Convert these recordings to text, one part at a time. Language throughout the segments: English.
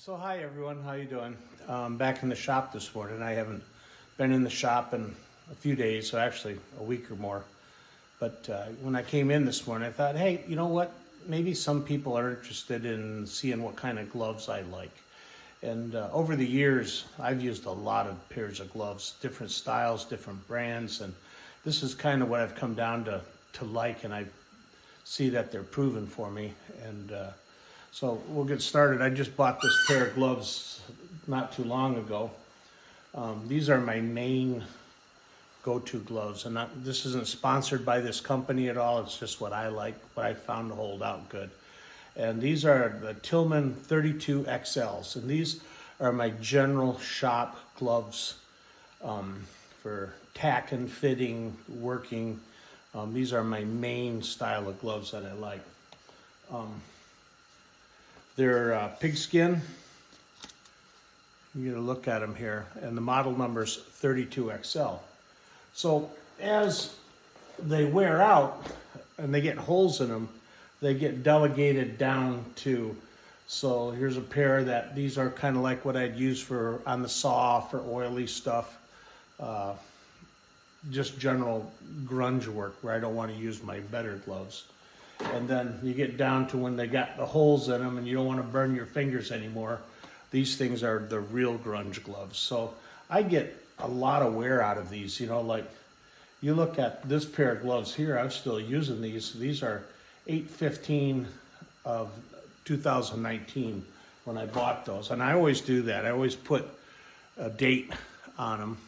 So hi everyone, how you doing? Back in the shop this morning. I haven't been in the shop in a few days, so actually a week or more. But when I came in this morning, I thought, hey, you know what? Maybe some people are interested in seeing what kind of gloves I like. And over the years, I've used a lot of pairs of gloves, different styles, different brands, and this is kind of what I've come down to like, and I see that they're proven for me. And so we'll get started. I just bought this pair of gloves not too long ago. These are my main go-to gloves, and this isn't sponsored by this company at all. It's just what I like, what I found to hold out good. And these are the Tillman 32 XLs, and these are my general shop gloves for tacking, fitting, working. These are my main style of gloves that I like. They're pigskin. You get a look at them here, and the model number is 32XL. So as they wear out and they get holes in them, they get delegated down to, so here's a pair that these are kind of like what I'd use for on the saw for oily stuff, just general grunge work where I don't want to use my better gloves. And then you get down to when they got the holes in them and you don't want to burn your fingers anymore. These things are the real grunge gloves. So I get a lot of wear out of these, you know, like you look at this pair of gloves here, I'm still using these. These are 8/15 of 2019 when I bought those. And I always do that. I always put a date on them,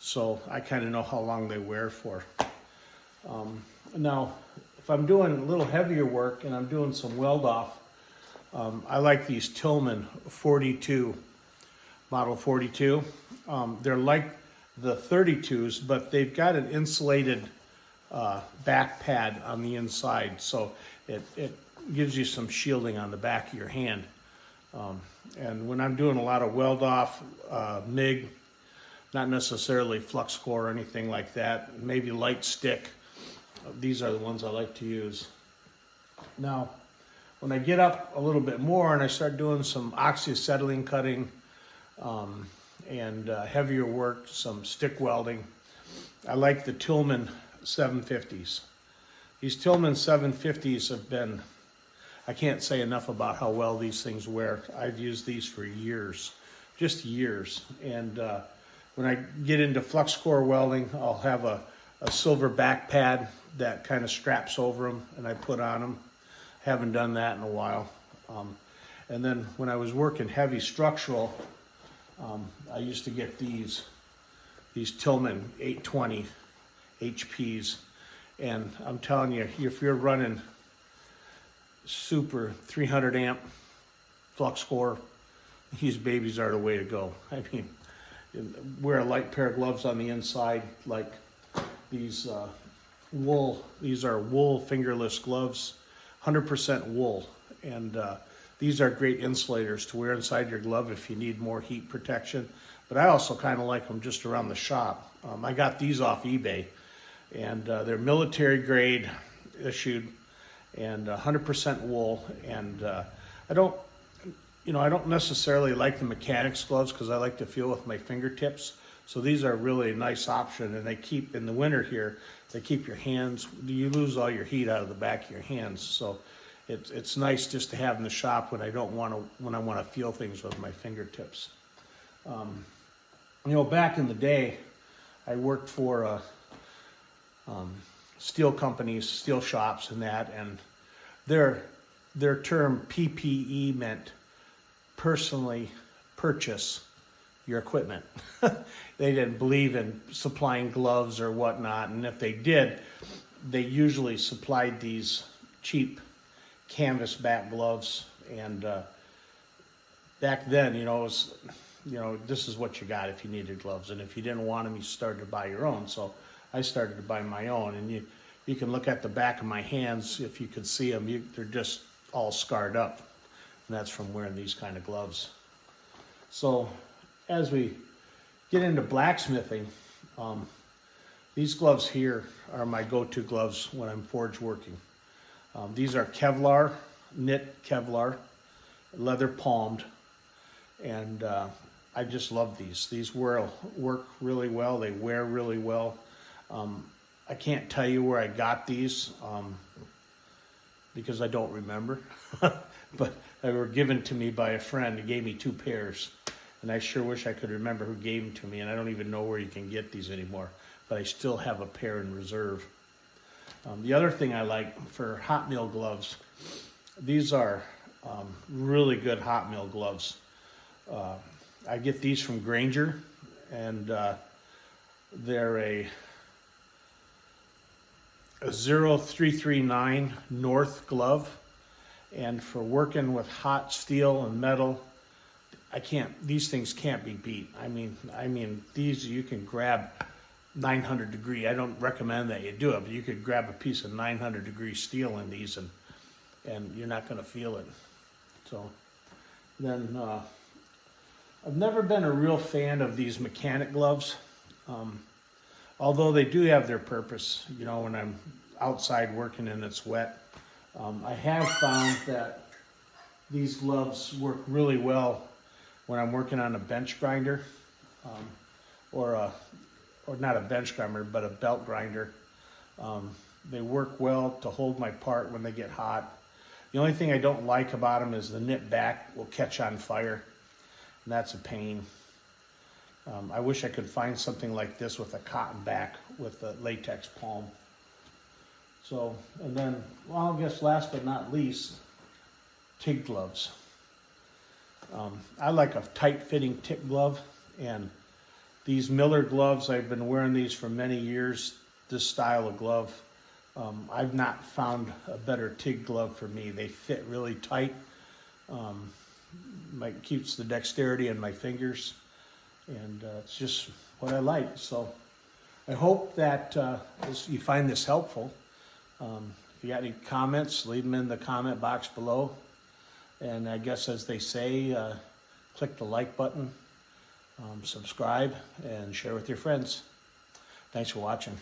so I kind of know how long they wear for. Now, if I'm doing a little heavier work and I'm doing some weld off, I like these Tillman 42, model 42. They're like the 32s, but they've got an insulated back pad on the inside, so it gives you some shielding on the back of your hand. And when I'm doing a lot of weld off, MIG, not necessarily flux core or anything like that, maybe light stick, these are the ones I like to use. Now, when I get up a little bit more and I start doing some oxyacetylene cutting and heavier work, some stick welding, I like the Tillman 750s. These Tillman 750s have been, I can't say enough about how well these things wear. I've used these for years, just years. And when I get into flux core welding, I'll have a silver back pad that kind of straps over them and I put on them. Haven't done that in a while. And then when I was working heavy structural, I used to get these Tillman 820 HPs. And I'm telling you, if you're running super 300 amp flux core, these babies are the way to go. I mean, wear a light pair of gloves on the inside, like these wool. These are wool fingerless gloves, 100% wool, and these are great insulators to wear inside your glove if you need more heat protection. But I also kind of like them just around the shop. I got these off eBay, and they're military grade issued, and 100% wool. And I don't necessarily like the mechanics gloves because I like to feel with my fingertips. So these are really a nice option, and they keep, in the winter here, they keep your hands, you lose all your heat out of the back of your hands. So it's nice just to have in the shop when I want to feel things with my fingertips. Back in the day, I worked for steel companies, steel shops and that, and their term PPE meant personally purchase your equipment. They didn't believe in supplying gloves or whatnot, and if they did, they usually supplied these cheap canvas back gloves. And back then, it was, this is what you got if you needed gloves, and if you didn't want them, you started to buy your own. So I started to buy my own, and you can look at the back of my hands. If you could see them, they're just all scarred up, and that's from wearing these kind of gloves. So as we get into blacksmithing, these gloves here are my go-to gloves when I'm forge working. These are Kevlar, knit Kevlar, leather palmed, and I just love these. These work really well. They wear really well. I can't tell you where I got these because I don't remember, but they were given to me by a friend. He gave me 2 pairs, and I sure wish I could remember who gave them to me, and I don't even know where you can get these anymore, but I still have a pair in reserve. The other thing I like for hot meal gloves, these are really good hot meal gloves. I get these from Granger, and they're a 0339 North glove, and for working with hot steel and metal, these things can't be beat. I mean these you can grab 900 degree. I don't recommend that you do it, but you could grab a piece of 900 degree steel in these and you're not going to feel it. So then I've never been a real fan of these mechanic gloves. Although they do have their purpose, you know, when I'm outside working and it's wet. I have found that these gloves work really well when I'm working on a bench grinder, or not a bench grinder, but a belt grinder. They work well to hold my part when they get hot. The only thing I don't like about them is the knit back will catch on fire, and that's a pain. I wish I could find something like this with a cotton back with a latex palm. So, and then, well, I guess last but not least, TIG gloves. I like a tight-fitting TIG glove, and these Miller gloves, I've been wearing these for many years, this style of glove. I've not found a better TIG glove for me. They fit really tight. Keeps the dexterity in my fingers, and it's just what I like. So I hope that you find this helpful. If you got any comments, leave them in the comment box below. And I guess as they say, click the like button, subscribe, and share with your friends. Thanks for watching.